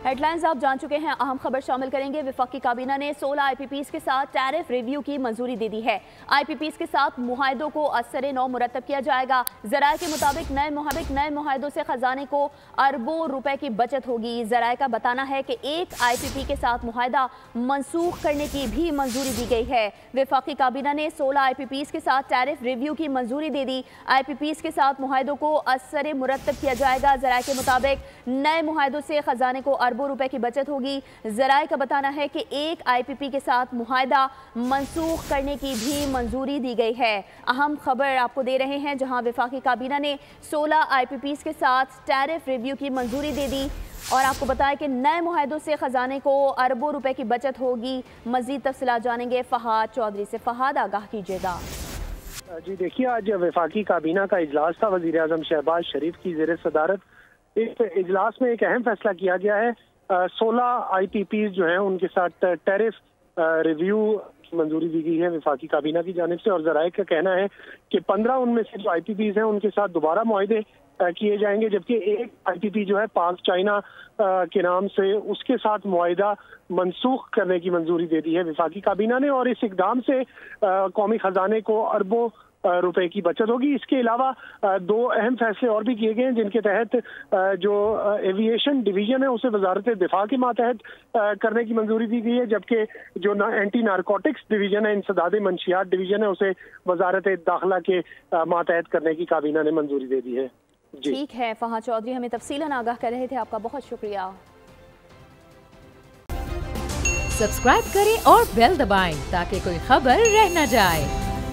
Headlines आप जान चुके हैं, अहम खबर शामिल करेंगे। वफाकी काबीना ने 16 IPPs के साथ टैरिफ रिव्यू की मंजूरी दे दी है। IPPs के साथ मुआहदों को असर नौ मुरतब किया जाएगा। ज़राए के मुताबिक नए मुआहदों से खजाने को अरबों रुपए की बचत होगी। ज़राए का बताना है कि एक IPP के साथ मुआहदा मनसूख करने की भी मंजूरी दी गई है। वफाकी काबीना ने 16 IPPs के साथ टैरिफ रिव्यू की मंजूरी दे दी। IPPs के साथ मुआहदों को असर मुरतब किया जाएगा। ज़राए के मुताबिक नए मुआहदों से खजाने को अरबों रुपए की बचत होगी। ज़राए का बताना है कि एक IPP के साथ मुआहदा मनसूख करने की भी मंजूरी दी गई है। अहम खबर आपको दे रहे हैं, जहां वफाकी काबीना ने 16 IPPs के साथ टैरिफ रिव्यू की मंजूरी दे दी और आपको बताया कि नए मुआहदों से खजाने को अरबों रुपए की बचत होगी। मजीद तफसीलात जानेंगे फहाद चौधरी से। फहाद, आगाह कीजिएगा। जी देखिए, आज वफाकी काबीना का इजलास था। वज़ीर आज़म शहबाज शरीफ की ज़ेर सदारत इस इजलास में एक अहम फैसला किया गया है। 16 IPPs जो हैं उनके साथ टैरिफ रिव्यू की मंजूरी दी गई है वफाकी काबीना की जानिब से। और ज़राए का कहना है कि 15 उनमें से जो IPPs हैं उनके साथ दोबारा मुआहदे किए जाएंगे, जबकि एक IPP जो है पाक चाइना के नाम से, उसके साथ मुआहदा मनसूख करने की मंजूरी दे दी है वफाकी काबीना ने। और इस इकदाम से कौमी खजाने को अरबों रुपए की बचत होगी। इसके अलावा दो अहम फैसले और भी किए गए हैं, जिनके तहत जो एविएशन डिवीजन है उसे वजारत दिफा के मातहत करने की मंजूरी दी गई है, जबकि जो एंटी नारकोटिक्स डिवीजन है, इंसदाद मंशियात डिवीजन है, उसे वजारत दाखिला के मातहत करने की काबीना ने मंजूरी दे दी है। ठीक है फहाद चौधरी, हमें तफसीलन आगाह कर रहे थे, आपका बहुत शुक्रिया। सब्सक्राइब करें और बेल दबाएं ताकि कोई खबर रह न जाए।